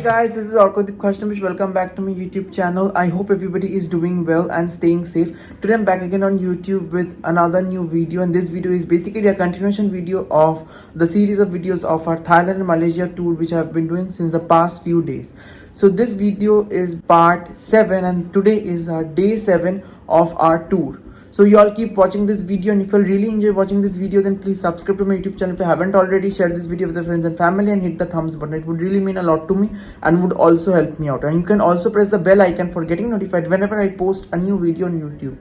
Guys, this is Arkadeep Khashnobish. Welcome back to my YouTube channel. I hope everybody is doing well and staying safe. Today I'm back again on YouTube with another new video, and this video is basically a continuation video of the series of videos of our Thailand and Malaysia tour which I have been doing since the past few days. So this video is part 7 and today is our day 7 of our tour. So you all keep watching this video, and if you really enjoy watching this video, then please subscribe to my YouTube channel if you haven't already. Share this video with your friends and family and hit the thumbs button. It would really mean a lot to me and would also help me out. And you can also press the bell icon for getting notified whenever I post a new video on YouTube.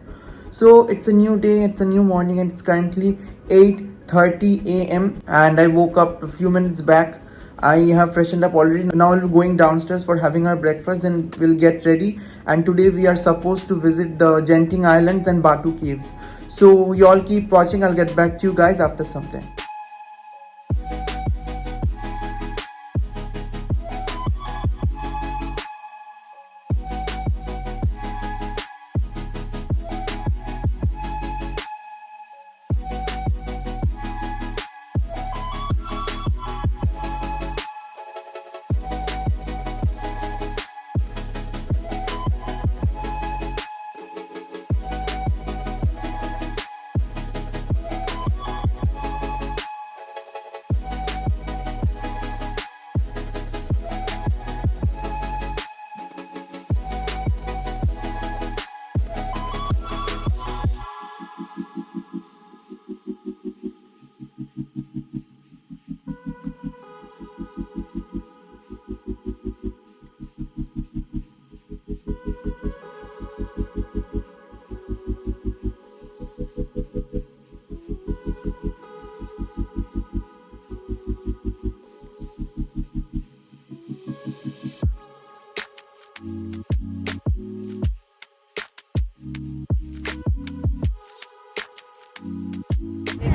So it's a new day, it's a new morning, and it's currently 8:30 a.m. and I woke up a few minutes back. I have freshened up already. Now we're going downstairs for having our breakfast and we'll get ready. And today we are supposed to visit the Genting Highlands and Batu Caves. So you all keep watching. I'll get back to you guys after some time.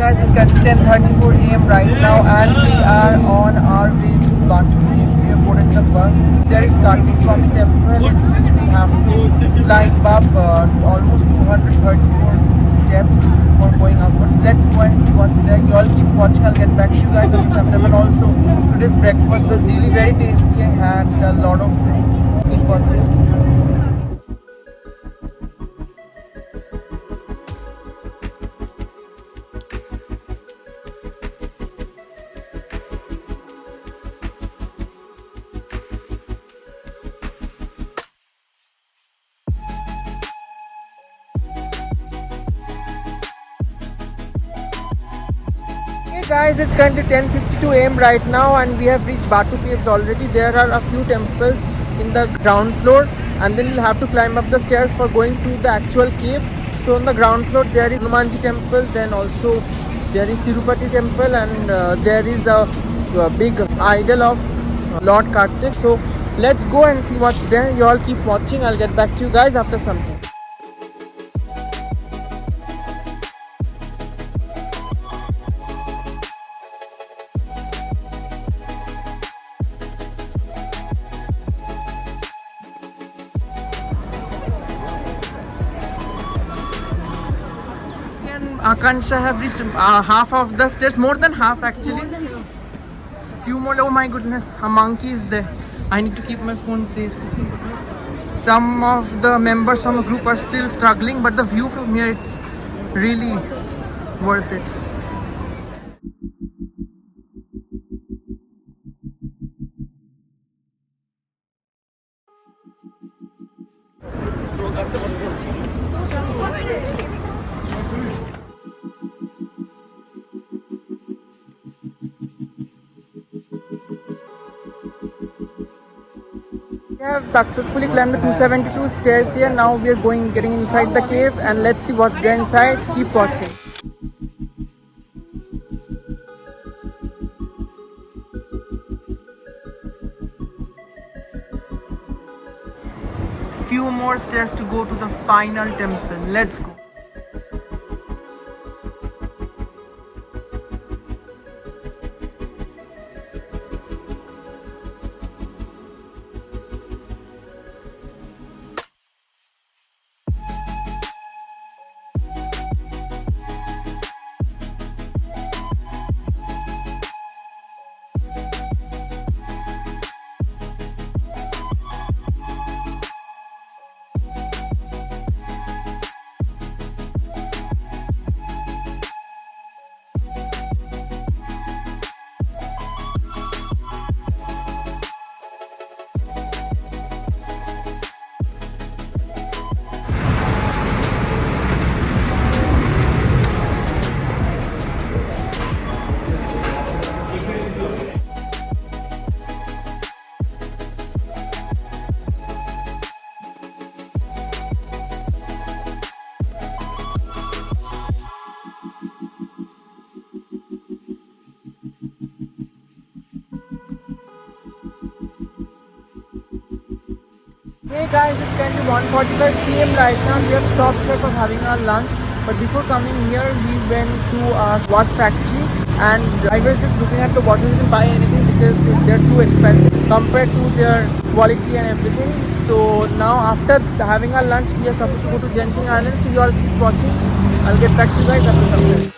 Guys, it's currently 10:34 a.m. right now and we are on our way to Batu Caves. We have boarded the bus. There is Kartik Swami temple in which we have to climb up almost 234 steps for going upwards. Let's go and see what's there. You all keep watching. I'll get back to you guys after some time. And also today's breakfast was really very tasty. I had a lot of fruit. Keep watching. Guys, it's currently 10:52 a.m. right now and we have reached Batu Caves already. There are a few temples in the ground floor and then you'll have to climb up the stairs for going to the actual caves. So on the ground floor there is Hanumanji temple, then also there is Tirupati temple, and there is a big idol of Lord Kartik. So let's go and see what's there. You all keep watching. I'll get back to you guys after some time. Akansha have reached half of the stairs, more than half actually. Few more. Oh my goodness, a monkey is there. I need to keep my phone safe. Some of the members from the group are still struggling, but the view from here, it's really worth it. We have successfully climbed the 272 stairs here. Now we are getting inside the cave, and let's see what's there inside. Keep watching. Few more stairs to go to the final temple. Let's go. Guys, it's currently 1:45 p.m. right now. We have stopped here for having our lunch. But before coming here, we went to a watch factory and I was just looking at the watches. I didn't buy anything because they're too expensive compared to their quality and everything. So now after having our lunch, we are supposed to go to Genting Highlands. So you all keep watching. I'll get back to you guys after some time.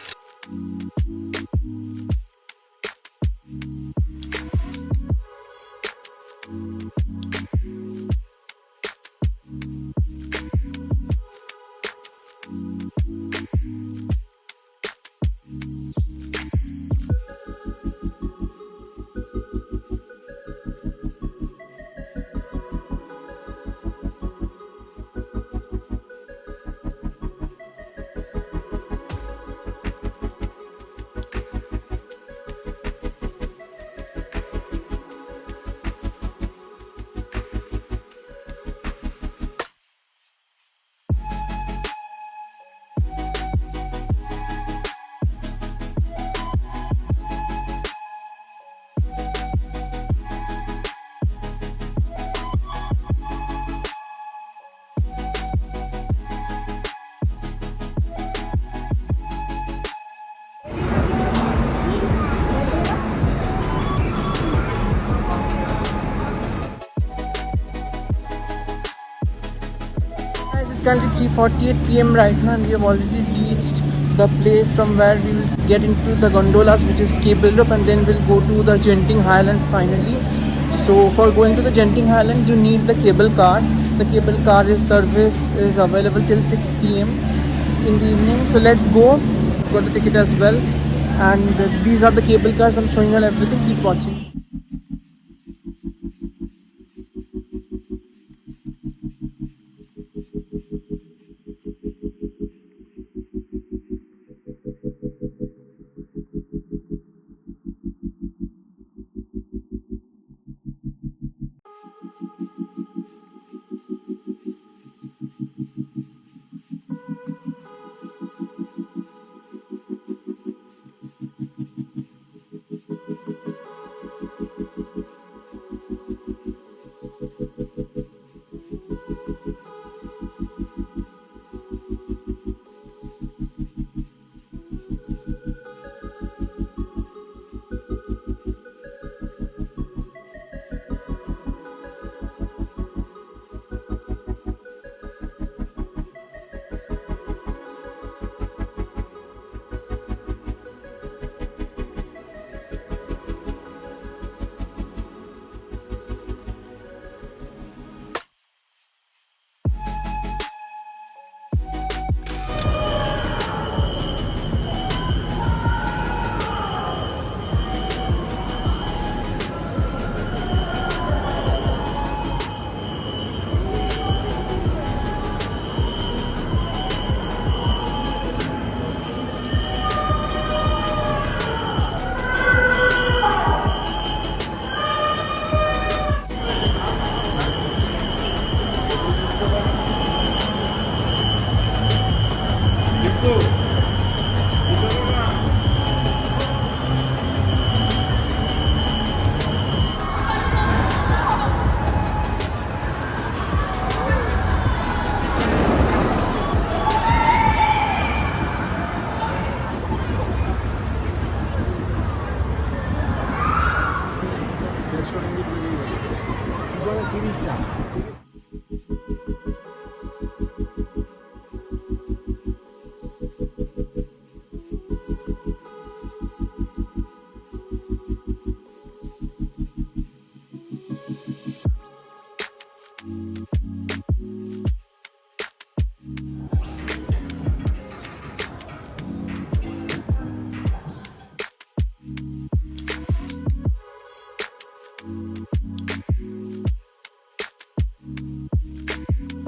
It's currently 3:48 p.m. right now and we have already reached the place from where we will get into the gondolas, which is Cable Rope, and then we'll go to the Genting Highlands finally. So for going to the Genting Highlands, you need the cable car. The cable car service is available till 6 p.m. in the evening. So let's go. Got the ticket as well. And these are the cable cars. I'm showing you all everything. Keep watching.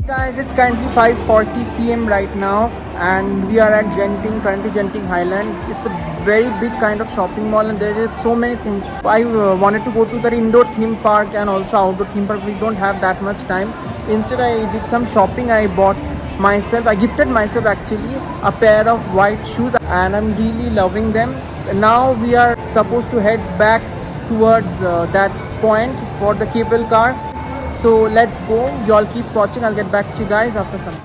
Guys, it's currently 5:40 p.m. right now and we are at currently Genting Highlands. It's a very big kind of shopping mall and there is so many things. I wanted to go to the indoor theme park and also outdoor theme park. We don't have that much time. Instead, I did some shopping. I gifted myself actually a pair of white shoes and I'm really loving them. Now we are supposed to head back towards that point for the cable car. So let's go. Y'all keep watching. I'll get back to you guys after some.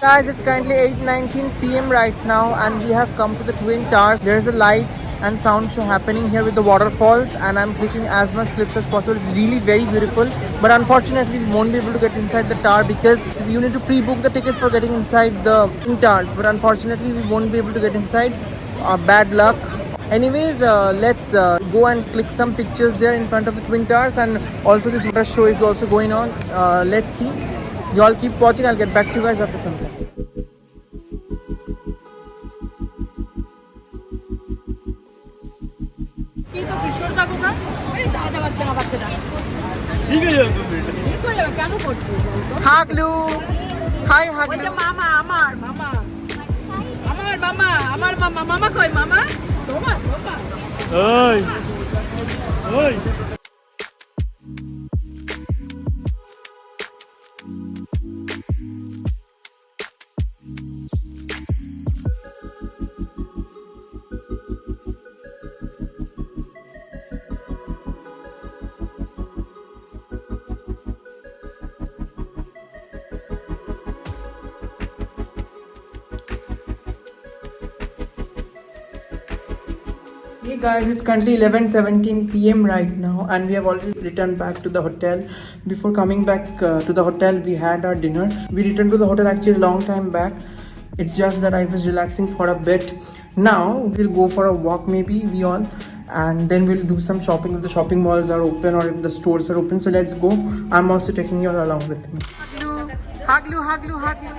Guys, it's currently 8:19 p.m. right now and we have come to the Twin Towers. There's a light and sound show happening here with the waterfalls and I'm clicking as much clips as possible. It's really very beautiful, but unfortunately we won't be able to get inside the tower because you need to pre-book the tickets for getting inside the Twin Towers, but unfortunately we won't be able to get inside. Bad luck. Anyways, let's go and click some pictures there in front of the Twin Towers, and also this water show is also going on. Let's see. You all keep watching. I'll get back to you guys after some time. Haglu. Hi Haglu. মামা আমার মামা আমার মামা আমার মামা মামা কই মামা তোমার বাবা ওই ওই Hey guys, it's currently 11:17 p.m. right now and we have already returned back to the hotel. Before coming back to the hotel, we had our dinner. We returned to the hotel actually a long time back. It's just that I was relaxing for a bit. Now we'll go for a walk, maybe we all, and then we'll do some shopping if the shopping malls are open or if the stores are open. So let's go. I'm also taking you all along with me. Haglu, haglu, haglu.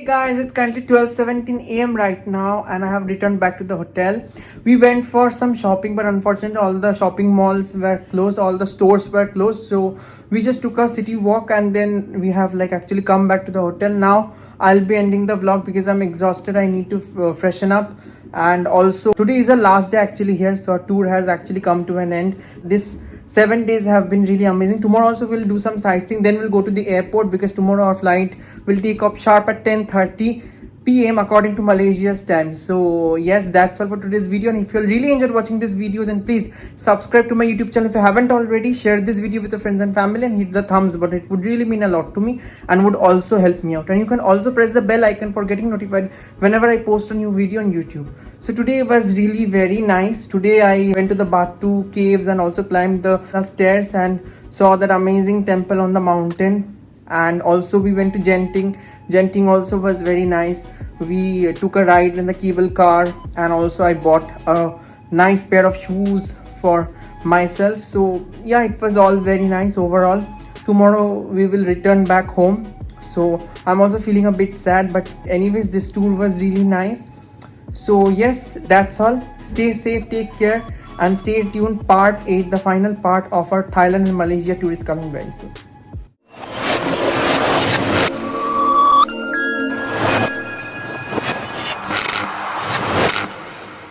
guys, it's currently 12:17 a.m. right now and I have returned back to the hotel. We went for some shopping, but unfortunately all the shopping malls were closed, all the stores were closed, so we just took a city walk and then we have like actually come back to the hotel. Now I'll be ending the vlog because I'm exhausted. I need to freshen up, and also today is the last day actually here, so our tour has actually come to an end. This 7 days have been really amazing. Tomorrow also we'll do some sightseeing, then we'll go to the airport because tomorrow our flight will take up sharp at 10:30 p.m. according to Malaysia's time. So yes, that's all for today's video, and if you really enjoyed watching this video, then please subscribe to my YouTube channel if you haven't already. Share this video with your friends and family and hit the thumbs button. It would really mean a lot to me and would also help me out. And you can also press the bell icon for getting notified whenever I post a new video on YouTube. So today was really very nice. Today I went to the Batu Caves and also climbed the stairs and saw that amazing temple on the mountain. And also we went to Genting. Genting also was very nice. We took a ride in the cable car, and also I bought a nice pair of shoes for myself. So yeah, it was all very nice overall. Tomorrow we will return back home, so I'm also feeling a bit sad, but anyways, this tour was really nice. So yes, that's all. Stay safe, take care, and stay tuned. Part 8, the final part of our Thailand and Malaysia tour, is coming very soon.